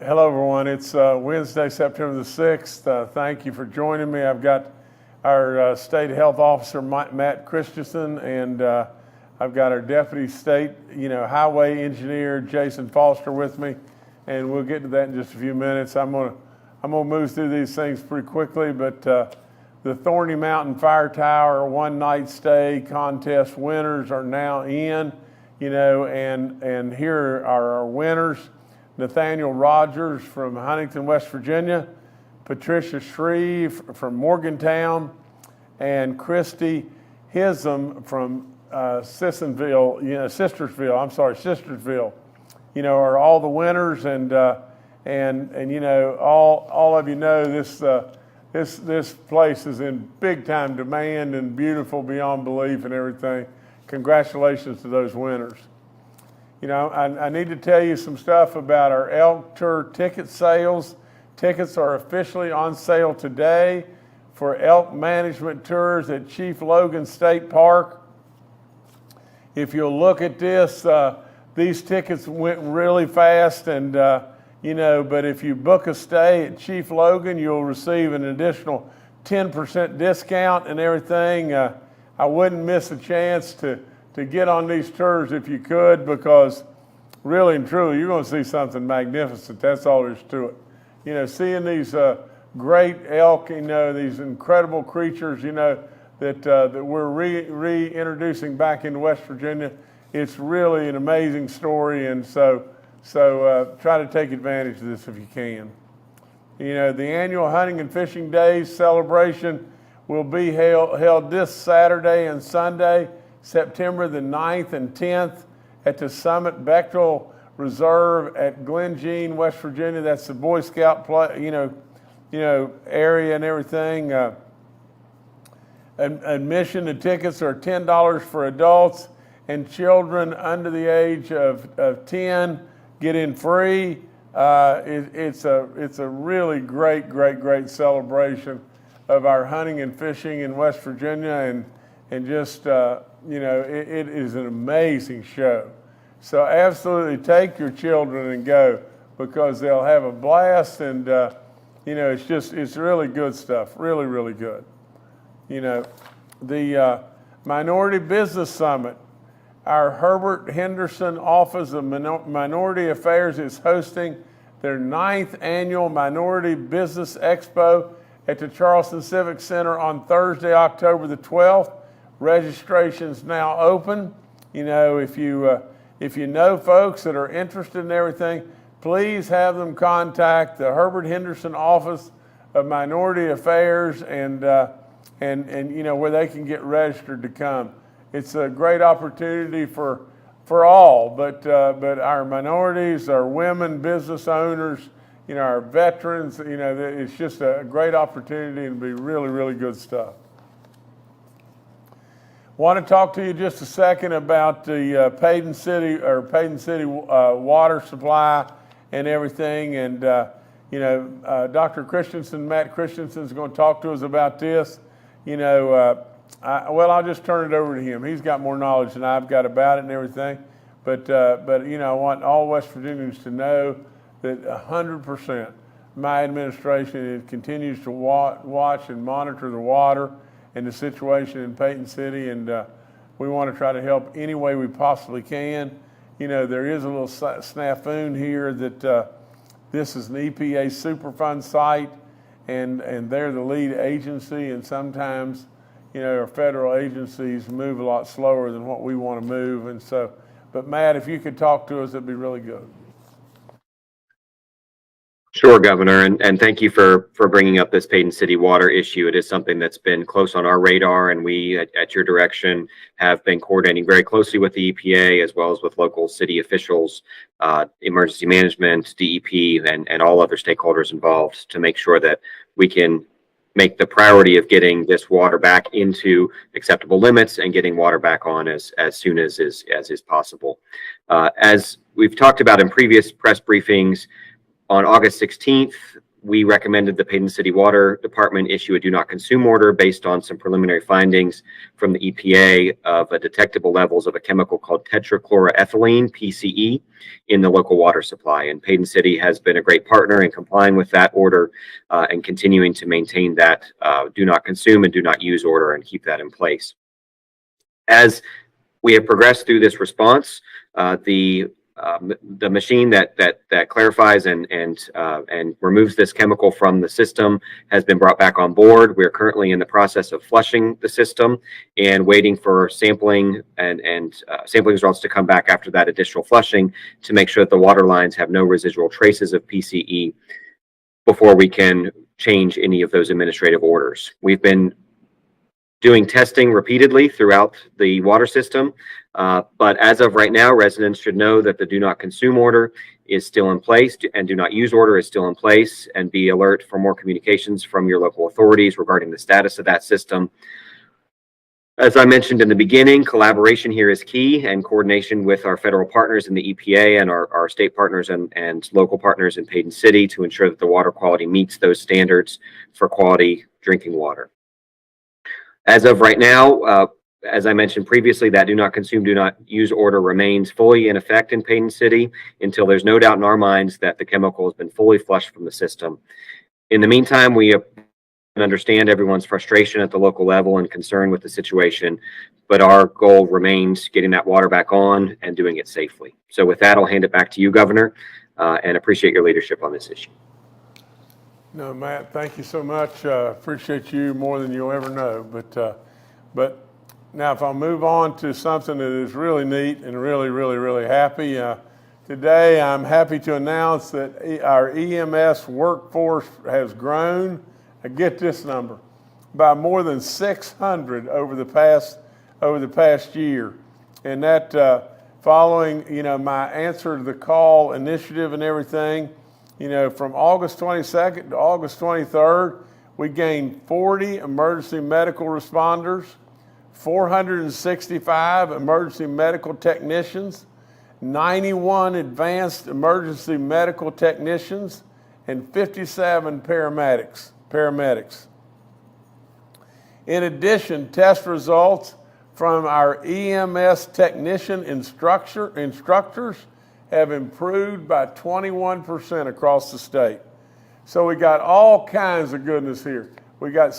Hello, everyone. It's Wednesday, September the 6th. Thank you for joining me. I've got our State Health Officer, Matt Christensen, and I've got our Deputy State, Highway Engineer, Jason Foster, with me, and we'll get to that in just a few minutes. I'm gonna move through these things pretty quickly, but the Thorny Mountain Fire Tower one-night stay contest winners are now in, and here are our winners. Nathaniel Rogers from Huntington, West Virginia, Patricia Shreve from Morgantown, and Christy Hism from Sistersville, are all the winners, and all of you know this place is in big time demand and beautiful beyond belief and everything. Congratulations to those winners. I need to tell you some stuff about our elk tour ticket sales. Tickets are officially on sale today for elk management tours at Chief Logan State Park. If you'll look at this, these tickets went really fast, and but if you book a stay at Chief Logan, you'll receive an additional 10% discount and everything. I wouldn't miss a chance to get on these tours if you could, because really and truly, you're going to see something magnificent. That's all there is to it. Seeing these great elk, these incredible creatures, that we're reintroducing back into West Virginia. It's really an amazing story, and so try to take advantage of this if you can. The annual Hunting and Fishing Days celebration will be held this Saturday and Sunday, September the 9th and 10th, at the Summit Bechtel Reserve at Glen Jean, West Virginia. That's the Boy Scout area and everything. Admission and tickets are $10 for adults, and children under the age of 10 get in free. It's a really great celebration of our hunting and fishing in West Virginia, and just it is an amazing show. So absolutely take your children and go, because they'll have a blast, and it's really good stuff, really good. The Minority Business Summit, our Herbert Henderson Office of Minority Affairs is hosting their 9th annual Minority Business Expo at the Charleston Civic Center on Thursday, October the 12th. Registration's now open. If you know folks that are interested in everything, please have them contact the Herbert Henderson Office of Minority Affairs, and where they can get registered to come. It's a great opportunity for all, but our minorities, our women business owners, our veterans. It's just a great opportunity, and be really good stuff. Want to talk to you just a second about the Peyton City water supply and everything. And Dr. Christensen, Matt Christensen, is going to talk to us about this. I'll just turn it over to him. He's got more knowledge than I've got about it and everything. But I want all West Virginians to know that 100% my administration continues to watch and monitor the water and the situation in Peyton City, and we want to try to help any way we possibly can. There is a little snafu here that this is an EPA Superfund site, and they're the lead agency, and sometimes, our federal agencies move a lot slower than what we want to move, and so. But Matt, if you could talk to us, it'd be really good. Sure, Governor, and thank you for bringing up this Peyton City water issue. It is something that's been close on our radar, and we, at your direction, have been coordinating very closely with the EPA as well as with local city officials, emergency management, DEP, and all other stakeholders involved to make sure that we can make the priority of getting this water back into acceptable limits and getting water back on as soon as is possible. As we've talked about in previous press briefings, on August 16th, we recommended the Peyton City Water Department issue a do not consume order based on some preliminary findings from the EPA of detectable levels of a chemical called tetrachloroethylene, PCE, in the local water supply. And Peyton City has been a great partner in complying with that order and continuing to maintain that do not consume and do not use order and keep that in place. As we have progressed through this response, the machine that clarifies and removes this chemical from the system has been brought back on board. We are currently in the process of flushing the system and waiting for sampling and sampling results to come back after that additional flushing to make sure that the water lines have no residual traces of PCE before we can change any of those administrative orders. We've been doing testing repeatedly throughout the water system. But as of right now, residents should know that the do not consume order is still in place and do not use order is still in place, and be alert for more communications from your local authorities regarding the status of that system. As I mentioned in the beginning, collaboration here is key, and coordination with our federal partners in the EPA and our state partners and local partners in Peyton City to ensure that the water quality meets those standards for quality drinking water. As of right now, as I mentioned previously, that do not consume, do not use order remains fully in effect in Peyton City until there's no doubt in our minds that the chemical has been fully flushed from the system. In the meantime, we understand everyone's frustration at the local level and concern with the situation, but our goal remains getting that water back on and doing it safely. So with that, I'll hand it back to you, Governor, and appreciate your leadership on this issue. No, Matt, thank you so much. Appreciate you more than you'll ever know. But now if I'll move on to something that is really neat and really happy. Today, I'm happy to announce that our EMS workforce has grown. Get this number, by more than 600 over the past year. And that following, my answer to the call initiative and everything, from August 22nd to August 23rd, we gained 40 emergency medical responders, 465 emergency medical technicians, 91 advanced emergency medical technicians, and 57 paramedics. In addition, test results from our EMS technician instructors have improved by 21% across the state. So we got all kinds of goodness here. We had a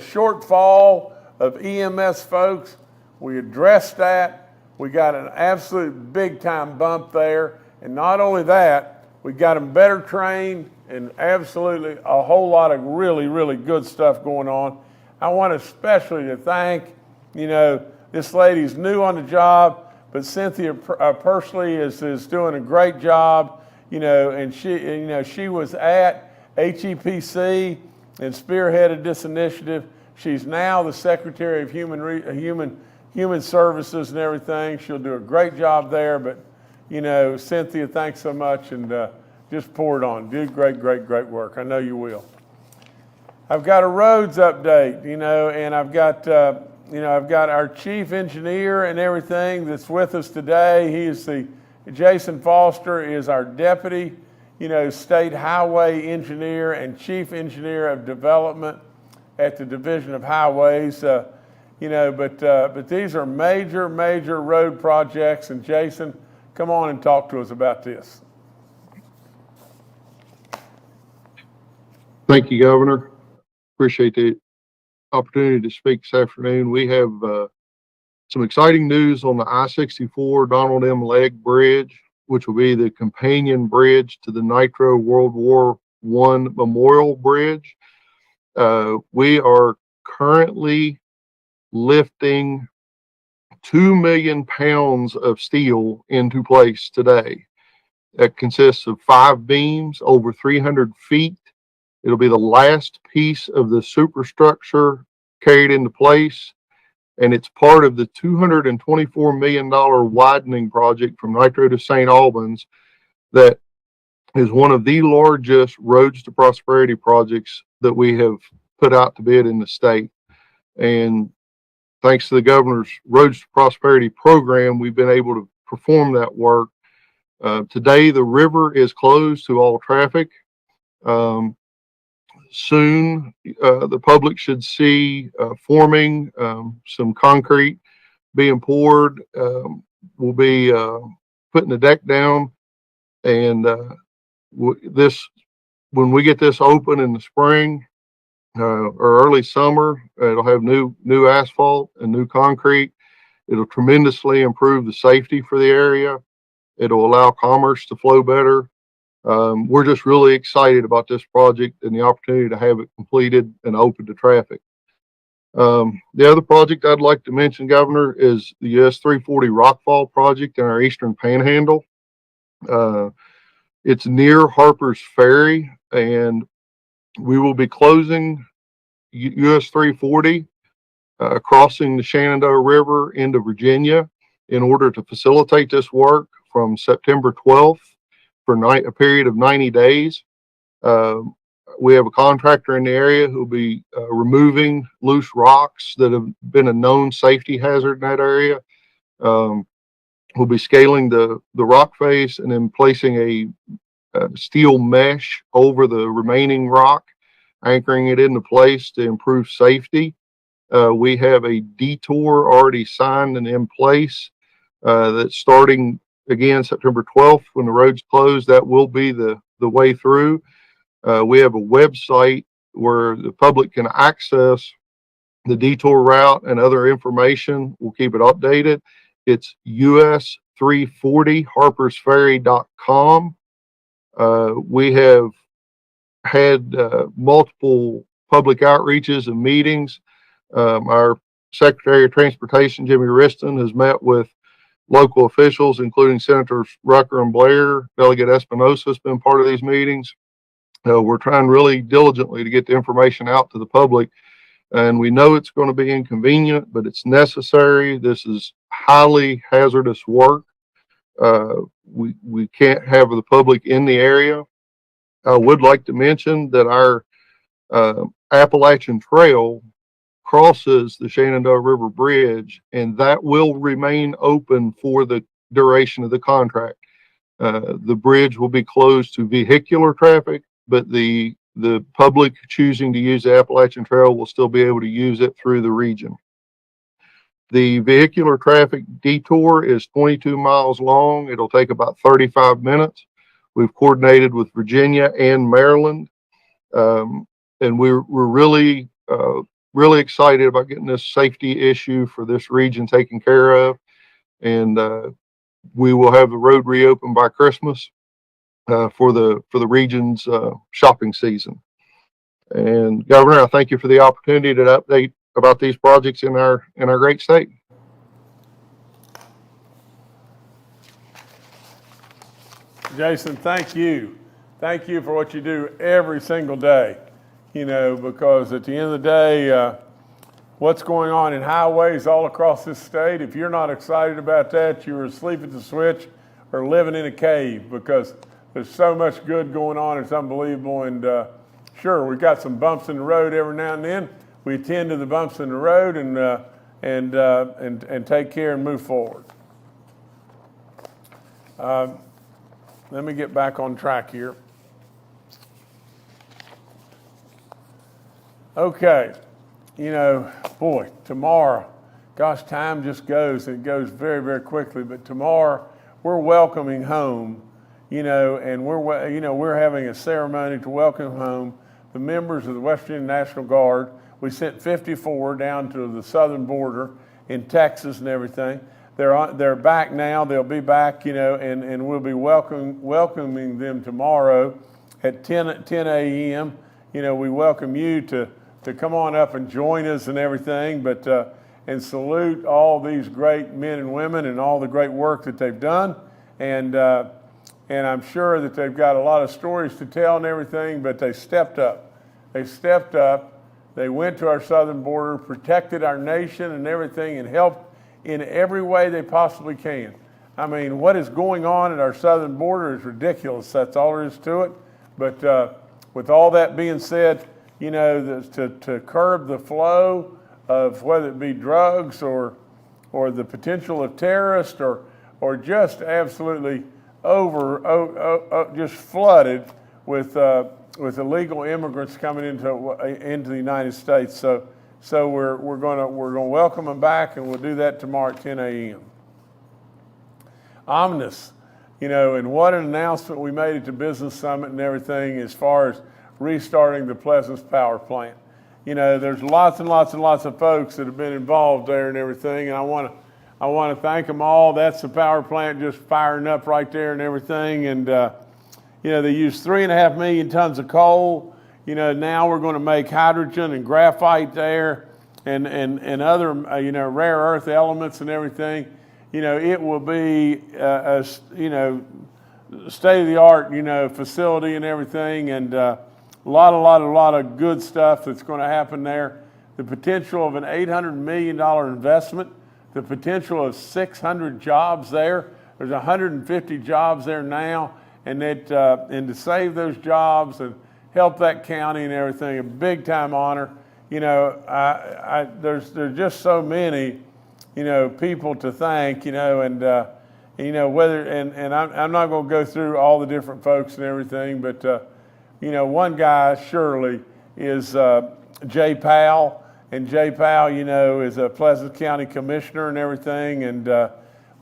shortfall of EMS folks. We addressed that. We got an absolute big time bump there. And not only that, we got them better trained and absolutely a whole lot of really good stuff going on. I want especially to thank, this lady's new on the job, but Cynthia personally is doing a great job, and she was at HEPC and spearheaded this initiative. She's now the Secretary of Human Services and everything. She'll do a great job there, but Cynthia, thanks so much, and just pour it on. Do great work. I know you will. I've got a roads update, and I've got our chief engineer and everything that's with us today. Jason Foster is our deputy, state highway engineer and chief engineer of development at the Division of Highways. But these are major road projects. And Jason, come on and talk to us about this. Thank you, Governor. Appreciate the opportunity to speak this afternoon. We have some exciting news on the I-64 Donald M. Legg Bridge, which will be the companion bridge to the Nitro World War I Memorial Bridge. We are currently lifting 2 million pounds of steel into place today. That consists of 5 beams over 300 feet. It'll be the last piece of the superstructure carried into place, and it's part of the $224 million widening project from Nitro to St. Albans that is one of the largest Roads to Prosperity projects that we have put out to bid in the state. And thanks to the governor's Roads to Prosperity program, we've been able to perform that work. Today, the river is closed to all traffic. Soon, the public should see forming, some concrete being poured. We'll be putting the deck down, and this, when we get this open in the spring or early summer, it'll have new asphalt and new concrete. It'll tremendously improve the safety for the area. It'll allow commerce to flow better. We're just really excited about this project and the opportunity to have it completed and open to traffic. The other project I'd like to mention, Governor, is the US 340 Rockfall project in our Eastern Panhandle. It's near Harper's Ferry, and we will be closing US 340, crossing the Shenandoah River into Virginia in order to facilitate this work from September 12th for a period of 90 days. We have a contractor in the area who will be removing loose rocks that have been a known safety hazard in that area. We'll be scaling the rock face and then placing a steel mesh over the remaining rock, anchoring it into place to improve safety. We have a detour already signed and in place that's starting again September 12th when the road's closed. That will be the way through. We have a website where the public can access the detour route and other information. We'll keep it updated. It's us340harpersferry.com. We have had multiple public outreaches and meetings. Our Secretary of Transportation, Jimmy Riston, has met with local officials, including Senators Rucker and Blair. Delegate Espinosa has been part of these meetings. We're trying really diligently to get the information out to the public, and we know it's going to be inconvenient, but it's necessary. This is highly hazardous work. We can't have the public in the area. I would like to mention that our Appalachian Trail crosses the Shenandoah River Bridge, and that will remain open for the duration of the contract. The bridge will be closed to vehicular traffic, but the public choosing to use the Appalachian Trail will still be able to use it through the region. The vehicular traffic detour is 22 miles long. It'll take about 35 minutes. We've coordinated with Virginia and Maryland, and we're really excited about getting this safety issue for this region taken care of. And we will have the road reopened by Christmas for the region's shopping season. And Governor, I thank you for the opportunity to update about these projects in our great state. Jason, thank you. Thank you for what you do every single day, because at the end of the day, what's going on in highways all across this state, if you're not excited about that, you're asleep at the switch or living in a cave, because there's so much good going on. It's unbelievable. And sure, we've got some bumps in the road every now and then. We attend to the bumps in the road and take care and move forward. Let me get back on track here. Okay, boy, tomorrow, gosh, time just goes. It goes very, very quickly. But tomorrow, we're welcoming home, and we're having a ceremony to welcome home the members of the West Virginia National Guard. We sent 54 down to the southern border in Texas and everything. They're back now. They'll be back, and we'll be welcoming them tomorrow at 10 a.m. We welcome you to come on up and join us and everything, but and salute all these great men and women and all the great work that they've done. And I'm sure that they've got a lot of stories to tell and everything, but they stepped up. They went to our southern border, protected our nation and everything, and helped in every way they possibly can. I mean, what is going on at our southern border is ridiculous. That's all there is to it. But with all that being said, to curb the flow of whether it be drugs or the potential of terrorists or just absolutely just flooded with with illegal immigrants coming into the United States. So we're gonna welcome them back, and we'll do that tomorrow at 10 a.m. Omnis, and what an announcement we made at the Business Summit and everything as far as restarting the Pleasance Power Plant. There's lots and lots and lots of folks that have been involved there and everything, and I want to thank them all. That's the power plant just firing up right there and everything, and they use 3.5 million tons of coal. Now we're going to make hydrogen and graphite there, and other rare earth elements and everything. It will be a state of the art facility and everything, and a lot of good stuff that's going to happen there. The potential of an $800 million investment, the potential of 600 jobs there. There's 150 jobs there now, and to save those jobs and help that county and everything, a big time honor. There's just so many people to thank, and I'm not going to go through all the different folks and everything, but one guy surely is Jay Powell, and Jay Powell, is a Pleasant County Commissioner and everything, and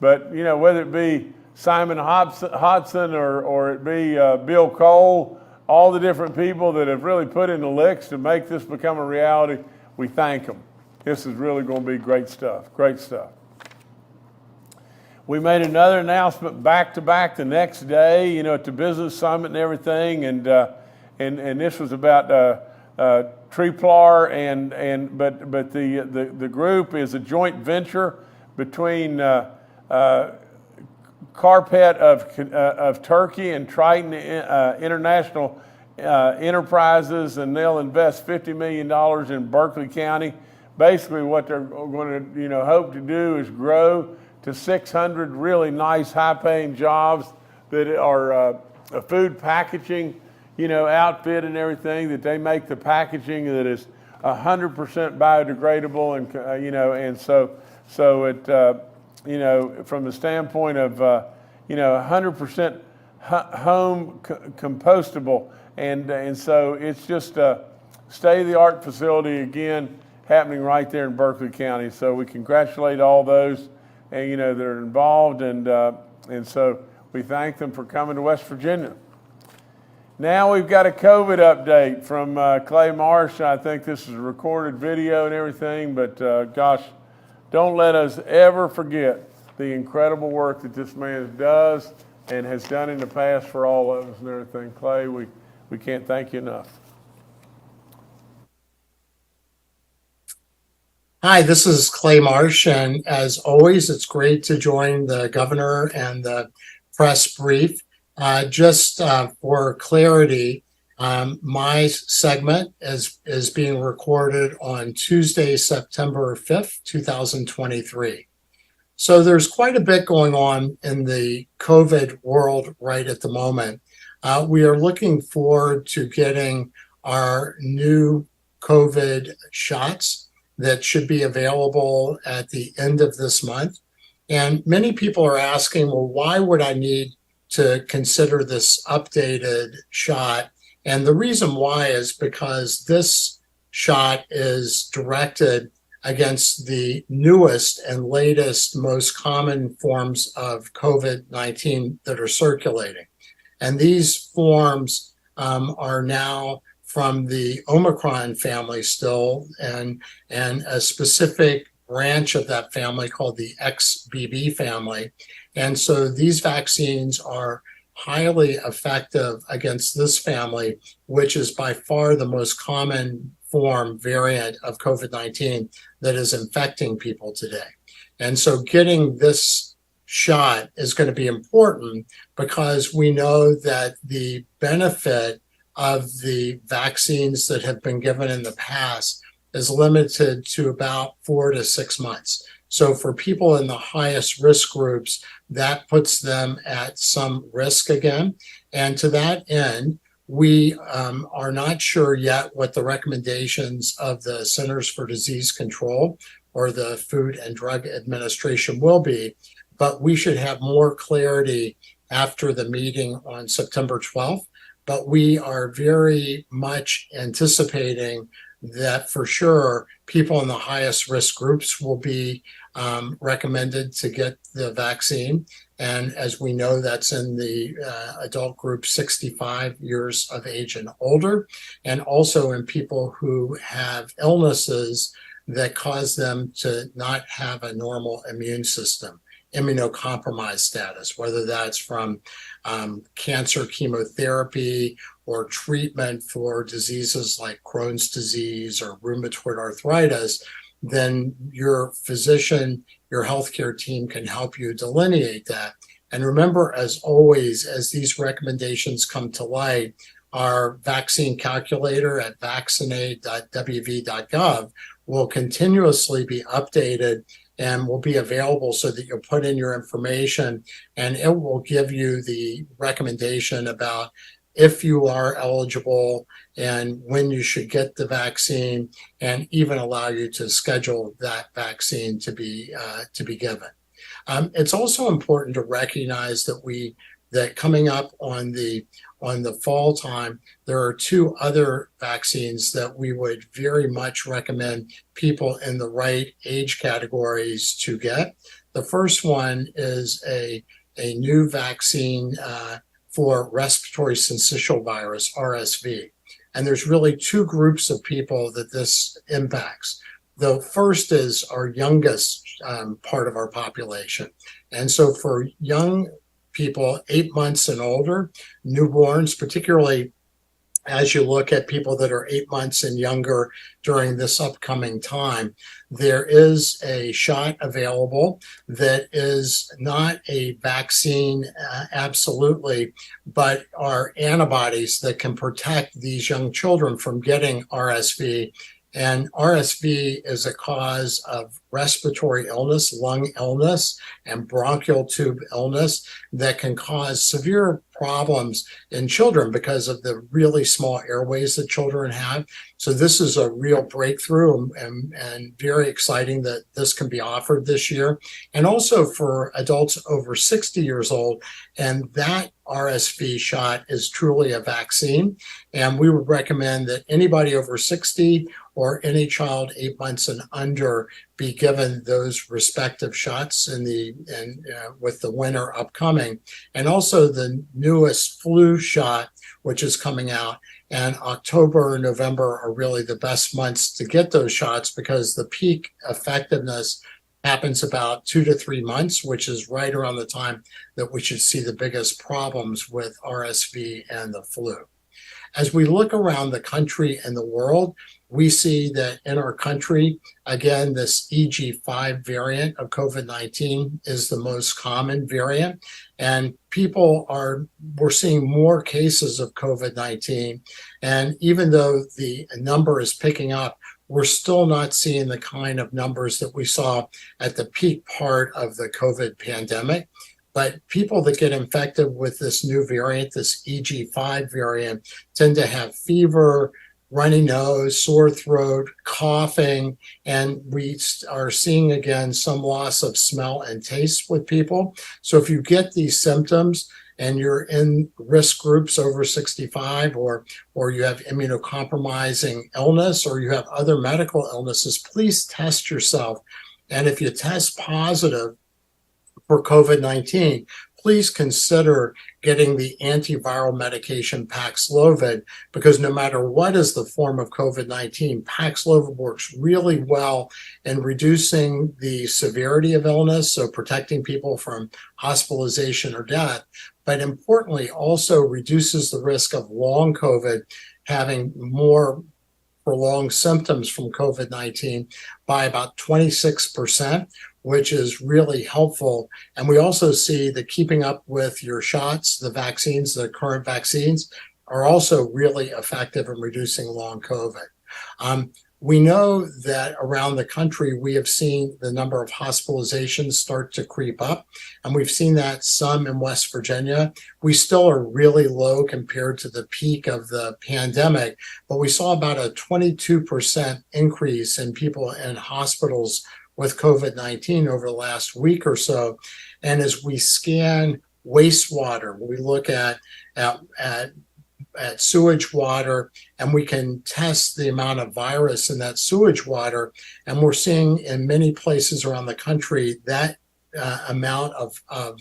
but whether it be Simon Hodson or it be Bill Cole, all the different people that have really put in the licks to make this become a reality, we thank them. This is really going to be great stuff, great stuff. We made another announcement back to back the next day, at the Business Summit and everything, and this was about Triplar, but the group is a joint venture between Carpet of Turkey and Triton International Enterprises, and they'll invest $50 million in Berkeley County. Basically, what they're going to hope to do is grow to 600 really nice, high-paying jobs that are a food packaging, outfit and everything, that they make the packaging that is 100% biodegradable, and so it from the standpoint of 100% home compostable, and so it's just a state-of-the-art facility again, happening right there in Berkeley County. So we congratulate all those, and that are involved, and so we thank them for coming to West Virginia. Now we've got a COVID update from Clay Marsh. I think this is a recorded video and everything, but gosh, don't let us ever forget the incredible work that this man does and has done in the past for all of us and everything. Clay, we can't thank you enough. Hi, this is Clay Marsh, and as always, it's great to join the governor and the press brief. Just for clarity, my segment is being recorded on Tuesday, September 5th, 2023. So there's quite a bit going on in the COVID world right at the moment. We are looking forward to getting our new COVID shots that should be available at the end of this month. And many people are asking, well, why would I need to consider this updated shot? And the reason why is because this shot is directed against the newest and latest, most common forms of COVID-19 that are circulating. And these forms are now from the Omicron family still, and a specific branch of that family called the XBB family. And so these vaccines are highly effective against this family, which is by far the most common form variant of COVID-19 that is infecting people today. And so getting this shot is going to be important because we know that the benefit of the vaccines that have been given in the past is limited to about 4 to 6 months. So for people in the highest risk groups, that puts them at some risk again. And to that end, we are not sure yet what the recommendations of the Centers for Disease Control or the Food and Drug Administration will be, but we should have more clarity after the meeting on September 12th. but we are very much anticipating that for sure people in the highest risk groups will be recommended to get the vaccine. And as we know, that's in the adult group 65 years of age and older, and also in people who have illnesses that cause them to not have a normal immune system, immunocompromised status, whether that's from cancer chemotherapy or treatment for diseases like Crohn's disease or rheumatoid arthritis. Then your physician, your healthcare team can help you delineate that. And remember, as always, as these recommendations come to light, our vaccine calculator at vaccinate.wv.gov will continuously be updated and will be available so that you'll put in your information, and it will give you the recommendation about if you are eligible and when you should get the vaccine, and even allow you to schedule that vaccine to be given. It's also important to recognize that coming up on the fall time, there are two other vaccines that we would very much recommend people in the right age categories to get. The first one is a new vaccine for respiratory syncytial virus, RSV. And there's really two groups of people that this impacts. The first is our youngest part of our population. And so for young people 8 months and older, newborns, particularly as you look at people that are 8 months and younger during this upcoming time, there is a shot available that is not a vaccine absolutely, but are antibodies that can protect these young children from getting RSV. And RSV is a cause of respiratory illness, lung illness, and bronchial tube illness that can cause severe problems in children because of the really small airways that children have. So this is a real breakthrough and very exciting that this can be offered this year. And also for adults over 60 years old, and that RSV shot is truly a vaccine. And we would recommend that anybody over 60 or any child 8 months and under be given those respective shots with the winter upcoming. And also the newest flu shot, which is coming out. And October and November are really the best months to get those shots because the peak effectiveness happens about 2 to 3 months, which is right around the time that we should see the biggest problems with RSV and the flu. As we look around the country and the world, we see that in our country, again, this EG5 variant of COVID-19 is the most common variant. And we're seeing more cases of COVID-19. And even though the number is picking up, we're still not seeing the kind of numbers that we saw at the peak part of the COVID pandemic. But people that get infected with this new variant, this EG5 variant, tend to have fever, runny nose, sore throat, coughing, and we are seeing again some loss of smell and taste with people. So if you get these symptoms and you're in risk groups over 65 or you have immunocompromising illness or you have other medical illnesses, please test yourself. And if you test positive for COVID-19, please consider getting the antiviral medication Paxlovid, because no matter what is the form of COVID-19, Paxlovid works really well in reducing the severity of illness, so protecting people from hospitalization or death, but importantly also reduces the risk of long COVID, having more prolonged symptoms from COVID-19 by about 26%. Which is really helpful. And we also see that keeping up with your shots, the vaccines, the current vaccines, are also really effective in reducing long COVID. We know that around the country, we have seen the number of hospitalizations start to creep up, and we've seen that some in West Virginia. We still are really low compared to the peak of the pandemic, but we saw about a 22% increase in people in hospitals with COVID-19 over the last week or so. And as we scan wastewater, we look at at sewage water, and we can test the amount of virus in that sewage water. And we're seeing in many places around the country that amount of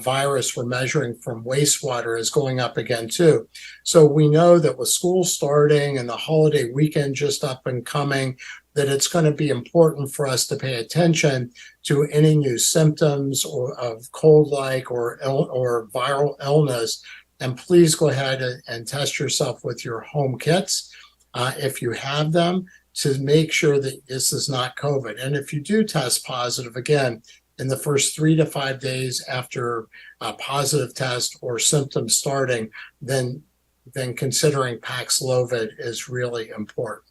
virus we're measuring from wastewater is going up again too. So we know that with school starting and the holiday weekend just up and coming, that it's going to be important for us to pay attention to any new symptoms or of cold-like or viral illness. And please go ahead and test yourself with your home kits if you have them, to make sure that this is not COVID. And if you do test positive, again, in the first 3 to 5 days after a positive test or symptoms starting, then considering Paxlovid is really important.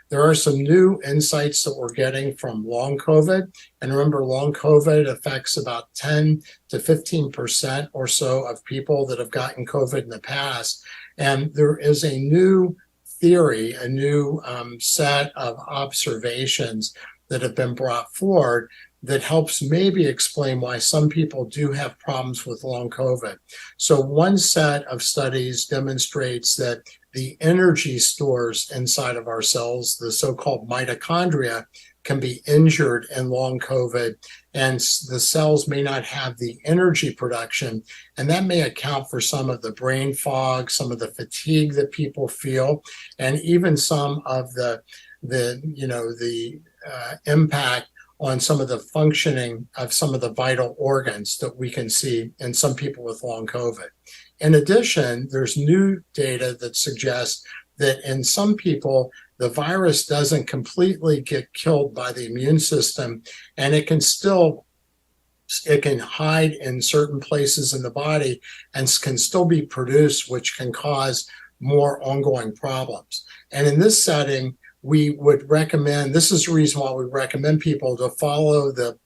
There are some new insights that we're getting from long COVID. And remember, long COVID affects about 10 to 15% or so of people that have gotten COVID in the past. And there is a new theory, a new set of observations that have been brought forward that helps maybe explain why some people do have problems with long COVID. So one set of studies demonstrates that the energy stores inside of our cells, the so-called mitochondria, can be injured in long COVID, and the cells may not have the energy production, and that may account for some of the brain fog, some of the fatigue that people feel, and even some of the impact on some of the functioning of some of the vital organs that we can see in some people with long COVID. In addition, there's new data that suggests that in some people, the virus doesn't completely get killed by the immune system, and it can hide in certain places in the body and can still be produced, which can cause more ongoing problems. And in this setting, we would recommend, this is the reason why we recommend people to follow the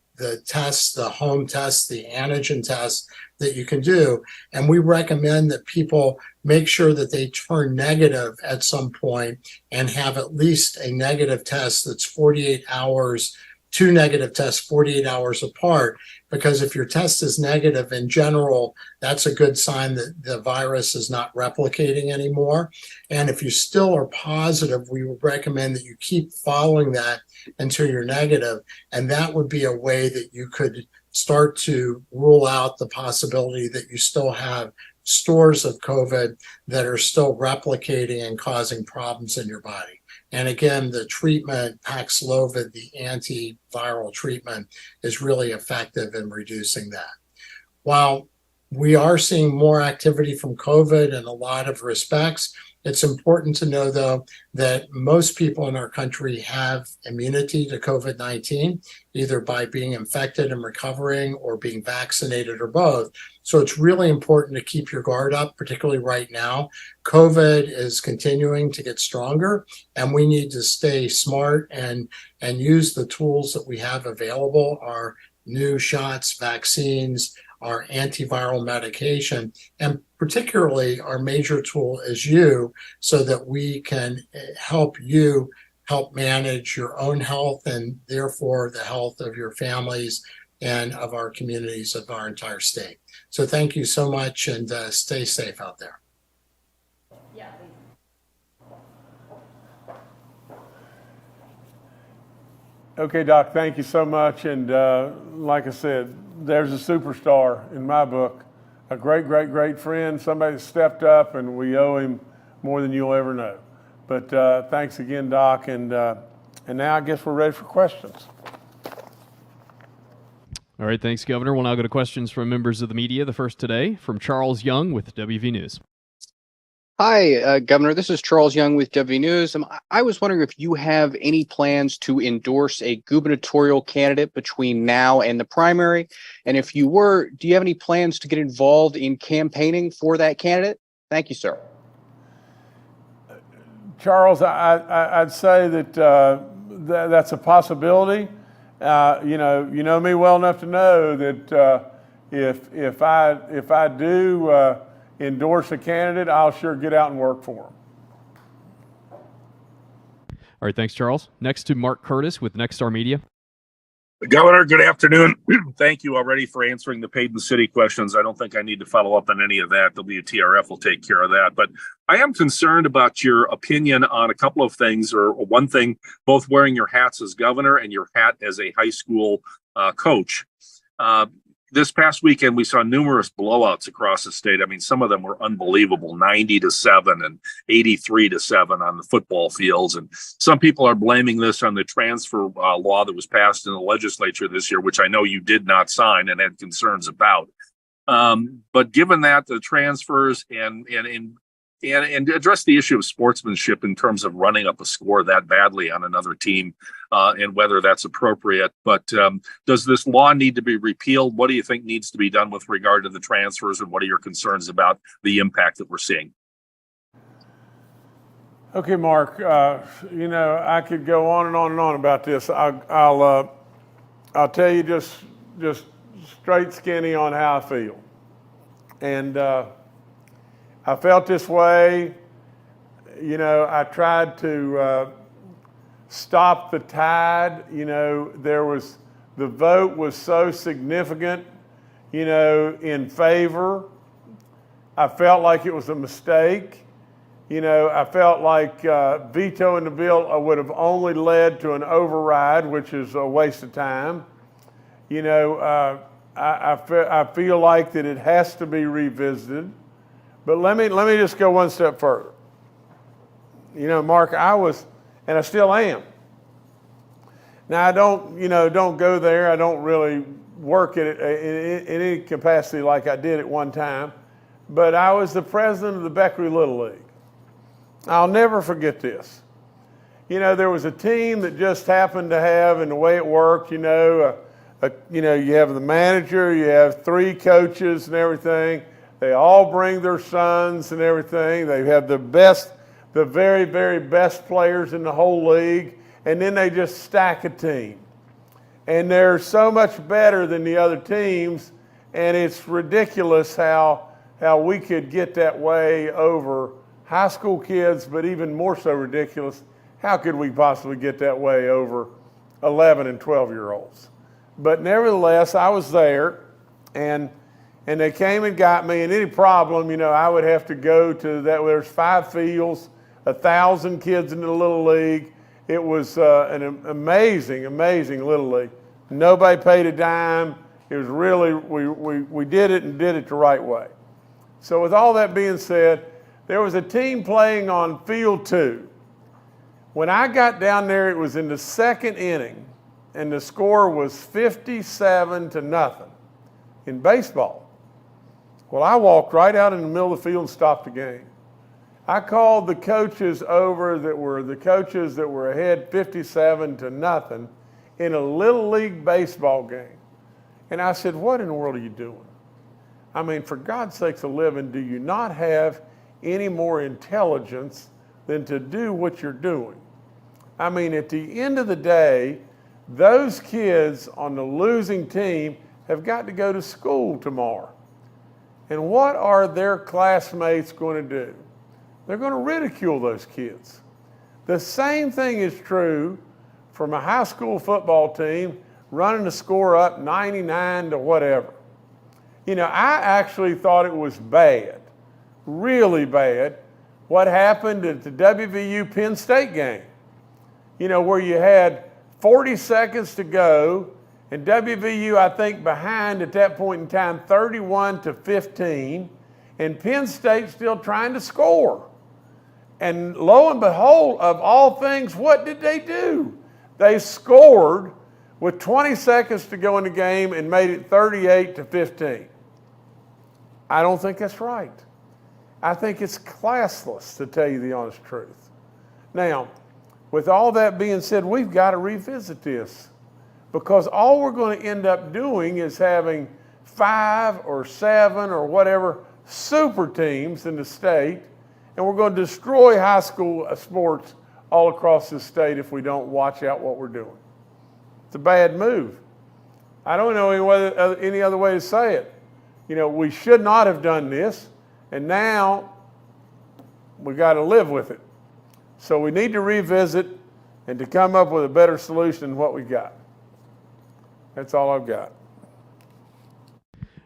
tests, the home tests, the antigen tests that you can do. And we recommend that people make sure that they turn negative at some point and have at least a negative test that's 48 hours, 2 negative tests 48 hours apart, because if your test is negative in general, that's a good sign that the virus is not replicating anymore. And if you still are positive, we would recommend that you keep following that until you're negative. And that would be a way that you could start to rule out the possibility that you still have stores of COVID that are still replicating and causing problems in your body. And again, the treatment, Paxlovid, the antiviral treatment, is really effective in reducing that. While we are seeing more activity from COVID in a lot of respects, it's important to know, though, that most people in our country have immunity to COVID-19, either by being infected and recovering or being vaccinated or both. So it's really important to keep your guard up, particularly right now. COVID is continuing to get stronger, and we need to stay smart and use the tools that we have available, our new shots, vaccines, our antiviral medication, and particularly our major tool is you, so that we can help you help manage your own health and therefore the health of your families and of our communities of our entire state. So thank you so much, and stay safe out there. Yeah. Okay, Doc, thank you so much. And like I said, there's a superstar in my book, a great, great, great friend, somebody that stepped up, and we owe him more than you'll ever know. But thanks again, Doc. And now I guess we're ready for questions. All right, thanks, Governor. We'll now go to questions from members of the media. The first today from Charles Young with WV News. Hi, Governor. This is Charles Young with WV News. I was wondering if you have any plans to endorse a gubernatorial candidate between now and the primary. And if you were, do you have any plans to get involved in campaigning for that candidate? Thank you, sir. Charles, I'd say that that's a possibility. You know me well enough to know that if I do endorse a candidate, I'll sure get out and work for him. All right, thanks, Charles. Next to Mark Curtis with Nexstar Media. Governor, good afternoon. Thank you already for answering the Peyton City questions. I don't think I need to follow up on any of that. WTRF will take care of that. But I am concerned about your opinion on a couple of things, or one thing, both wearing your hats as governor and your hat as a high school coach. This past weekend, we saw numerous blowouts across the state. I mean, some of them were unbelievable, 90-7 and 83-7 on the football fields. And some people are blaming this on the transfer law that was passed in the legislature this year, which I know you did not sign and had concerns about. But given that, the transfers and address the issue of sportsmanship in terms of running up a score that badly on another team, and whether that's appropriate. But does this law need to be repealed? What do you think needs to be done with regard to the transfers, and what are your concerns about the impact that we're seeing? Okay, Mark, I could go on and on and on about this. I'll tell you just straight skinny on how I feel. And I felt this way. I tried to stop the tide. The vote was so significant, in favor. I felt like it was a mistake. I felt like vetoing the bill would have only led to an override, which is a waste of time. I feel like that it has to be revisited. But let me just go one step further. Mark, I was, and I still am. Now I don't go there. I don't really work at it in any capacity like I did at one time. But I was the president of the Beckley Little League. I'll never forget this. There was a team that just happened to have, and the way it worked, you have the manager, you have 3 coaches and everything. They all bring their sons and everything. They have the very, very best players in the whole league. And then they just stack a team. And they're so much better than the other teams. And it's ridiculous how we could get that way over high school kids, but even more so ridiculous, how could we possibly get that way over 11 and 12-year-olds? But nevertheless, I was there, and they came and got me, and any problem, I would have to go to that. There's 5 fields, 1,000 kids in the Little League. It was an amazing, amazing Little League. Nobody paid a dime. It was really, we did it and did it the right way. So with all that being said, there was a team playing on field 2. When I got down there, it was in the 2nd inning, and the score was 57-0 in baseball. Well, I walked right out in the middle of the field and stopped the game. I called the coaches over that were ahead 57-0 in a Little League baseball game. And I said, what in the world are you doing? I mean, for God's sakes a living, do you not have any more intelligence than to do what you're doing? I mean, at the end of the day, those kids on the losing team have got to go to school tomorrow. And what are their classmates going to do? They're going to ridicule those kids. The same thing is true from a high school football team running the score up 99 to whatever. I actually thought it was bad, really bad, what happened at the WVU Penn State game, where you had 40 seconds to go, and WVU, I think, behind at that point in time, 31-15, and Penn State still trying to score. And lo and behold, of all things, what did they do? They scored with 20 seconds to go in the game and made it 38-15. I don't think that's right. I think it's classless, to tell you the honest truth. Now, with all that being said, we've got to revisit this, because all we're going to end up doing is having 5 or 7 or whatever super teams in the state, and we're going to destroy high school sports all across the state if we don't watch out what we're doing. It's a bad move. I don't know any other way to say it. We should not have done this, and now we got to live with it. So we need to revisit and to come up with a better solution than what we got. That's all I've got.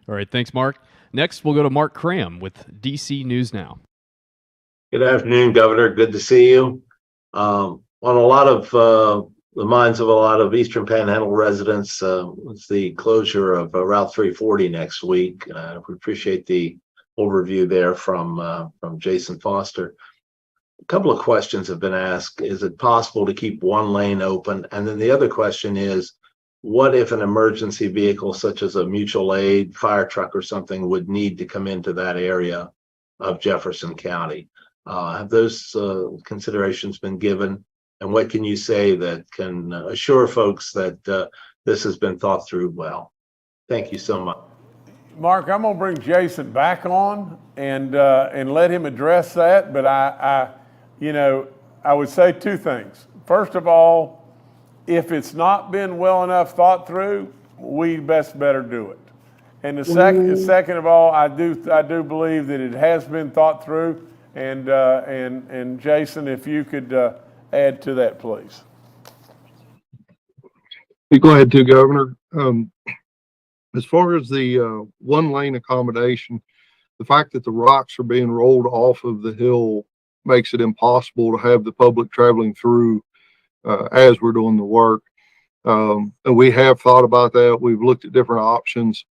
All right, thanks, Mark. Next, we'll go to Mark Cram with DC News Now. Good afternoon, Governor. Good to see you. On a lot of the minds of a lot of Eastern Panhandle residents, it's the closure of Route 340 next week. We appreciate the overview there from Jason Foster. A couple of questions have been asked. Is it possible to keep one lane open? And then the other question is, what if an emergency vehicle such as a mutual aid, fire truck or something would need to come into that area of Jefferson County? Have those considerations been given? And what can you say that can assure folks that this has been thought through well? Thank you so much. Mark, I'm gonna bring Jason back on and let him address that. But I would say two things. First of all, if it's not been well enough thought through, we better do it. And the second of all, I do believe that it has been thought through. And Jason, if you could add to that, please. You go ahead too, Governor. As far as the one lane accommodation, the fact that the rocks are being rolled off of the hill makes it impossible to have the public traveling through as we're doing the work. And we have thought about that. We've looked at different options.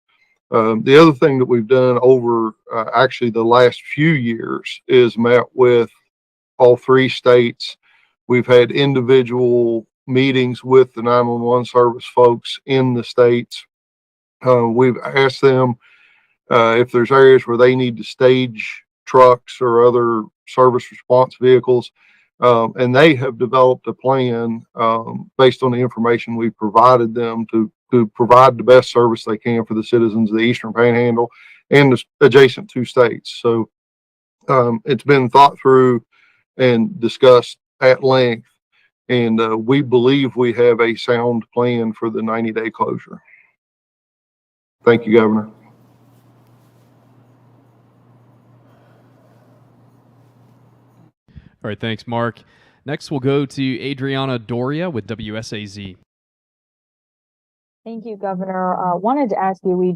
The other thing that we've done over actually the last few years is met with all three states. We've had individual meetings with the 911 service folks in the states. We've asked them if there's areas where they need to stage trucks or other service response vehicles. And they have developed a plan based on the information we provided them to provide the best service they can for the citizens of the Eastern Panhandle and the adjacent two states. So it's been thought through and discussed at length, and we believe we have a sound plan for the 90-day closure. Thank you, Governor. All right, thanks, Mark. Next, we'll go to Adriana Doria with WSAZ. Thank you, Governor. Wanted to ask you,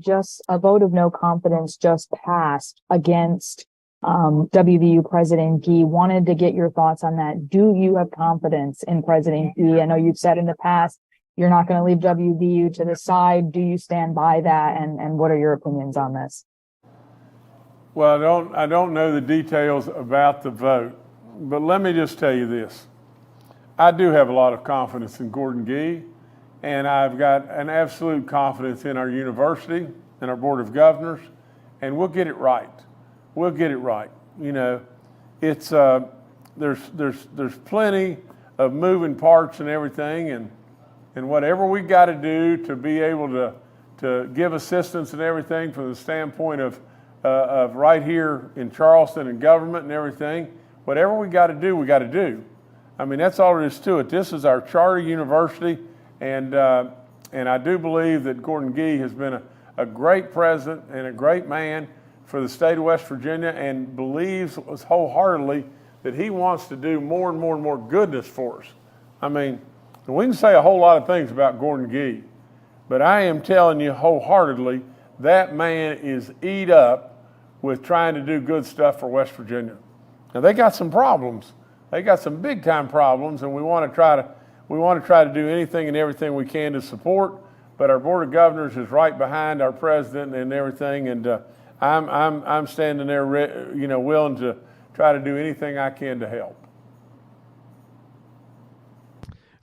a vote of no confidence just passed against WVU President Gee. Wanted to get your thoughts on that. Do you have confidence in President Gee? I know you've said in the past you're not going to leave WVU to the side. Do you stand by that? And what are your opinions on this? Well, I don't know the details about the vote, but let me just tell you this. I do have a lot of confidence in Gordon Gee, and I've got an absolute confidence in our university and our Board of Governors, and we'll get it right. We'll get it right. You know, it's there's plenty of moving parts and everything, and whatever we got to do to be able to give assistance and everything from the standpoint of right here in Charleston and government and everything, whatever we got to do, we got to do. I mean, that's all there is to it. This is our charter university, and I do believe that Gordon Gee has been a great president and a great man for the state of West Virginia, and believes wholeheartedly that he wants to do more and more and more goodness for us. I mean, we can say a whole lot of things about Gordon Gee, but I am telling you wholeheartedly, that man is eat up with trying to do good stuff for West Virginia. Now they got some problems. They got some big time problems, and we want to try to do anything and everything we can to support. But our Board of Governors is right behind our president and everything, and I'm standing there, willing to try to do anything I can to help.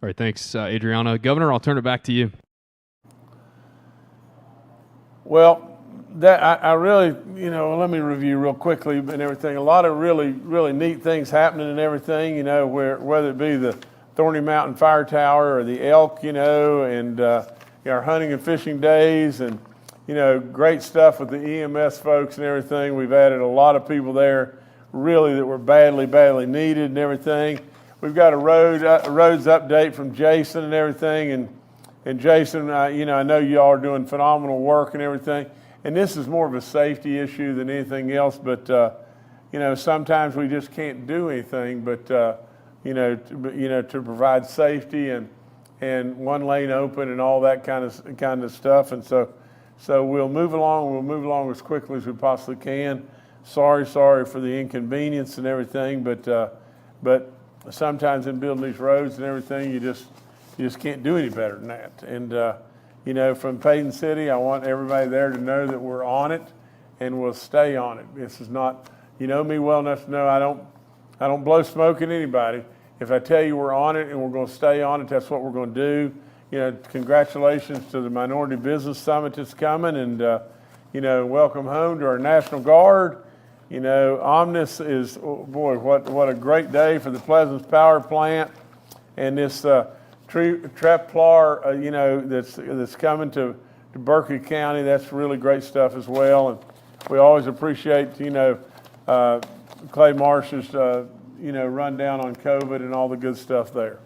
All right, thanks, Adriana. Governor, I'll turn it back to you. Well, I really, let me review real quickly and everything. A lot of really, really neat things happening and everything, whether it be the Thorny Mountain Fire Tower or the elk, and our hunting and fishing days, and, great stuff with the EMS folks and everything. We've added a lot of people there, really, that were badly, badly needed and everything. We've got a roads update from Jason and everything, and Jason, I know you all are doing phenomenal work and everything. And this is more of a safety issue than anything else, but sometimes we just can't do anything but to provide safety, and and one lane open and all that kind of stuff. And so we'll move along. We'll move along as quickly as we possibly can. Sorry for the inconvenience and everything, but sometimes in building these roads and everything, you just can't do any better than that. And you know, from Peyton City, I want everybody there to know that we're on it, and we'll stay on it. This is not, you know me well enough to know I don't blow smoke at anybody. If I tell you we're on it and we're going to stay on it, that's what we're going to do. You know, congratulations to the Minority Business Summit that's coming, and you know, welcome home to our National Guard. You know, Omnis is, oh boy, what a great day for the Pleasance Power Plant, and this Treplar, you know, that's coming to Berkeley County. That's really great stuff as well, and we always appreciate, you know, Clay Marsh's, you know, rundown on COVID and all the good stuff there.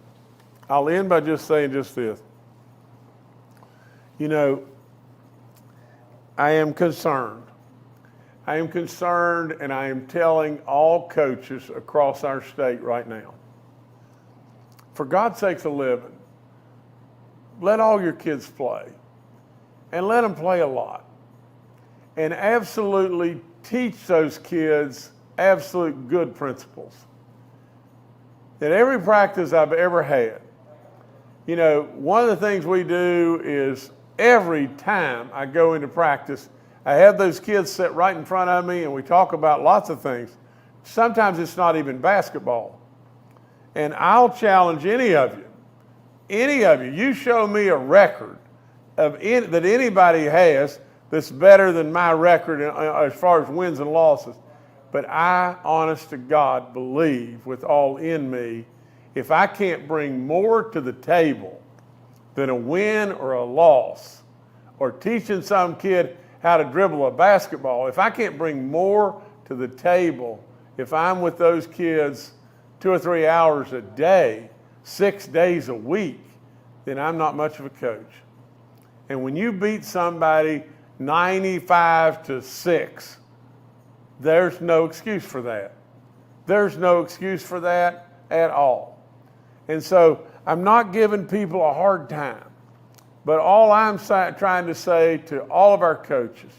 I'll end by just saying just this. You know, I am concerned. I am concerned, and I am telling all coaches across our state right now, for God's sakes a living, let all your kids play, and let them play a lot, and absolutely teach those kids absolute good principles. At every practice I've ever had, you know, one of the things we do is every time I go into practice, I have those kids sit right in front of me and we talk about lots of things. Sometimes it's not even basketball. And I'll challenge any of you, you show me a record that anybody has that's better than my record as far as wins and losses. But I, honest to God, believe with all in me, if I can't bring more to the table than a win or a loss, or teaching some kid how to dribble a basketball, if I can't bring more to the table, if I'm with those kids 2 or 3 hours a day, 6 days a week, then I'm not much of a coach. And when you beat somebody 95-6, there's no excuse for that. There's no excuse for that at all. And so I'm not giving people a hard time. But all I'm trying to say to all of our coaches,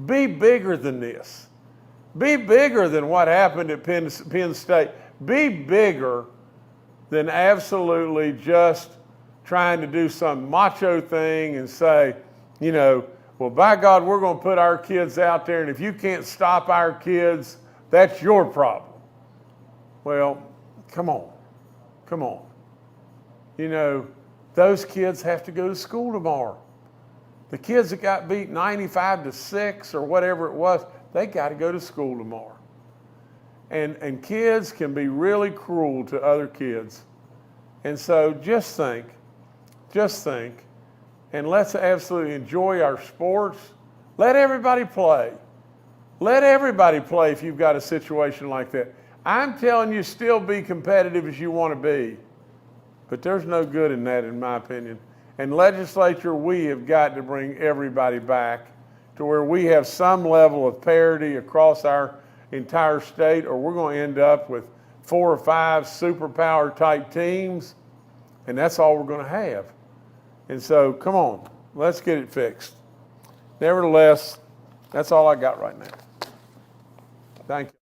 be bigger than this. Be bigger than what happened at Penn State. Be bigger than absolutely just trying to do some macho thing and say, you know, well, by God, we're going to put our kids out there, and if you can't stop our kids, that's your problem. Well, come on. You know, those kids have to go to school tomorrow. The kids that got beat 95-6 or whatever it was, they got to go to school tomorrow. And kids can be really cruel to other kids. And so just think, and let's absolutely enjoy our sports. Let everybody play. Let everybody play if you've got a situation like that. I'm telling you, still be competitive as you want to be. But there's no good in that, in my opinion. And legislature, we have got to bring everybody back to where we have some level of parity across our entire state, or we're going to end up with 4 or 5 superpower type teams, and that's all we're going to have. And so, come on, let's get it fixed. Nevertheless, that's all I got right now. Thank you.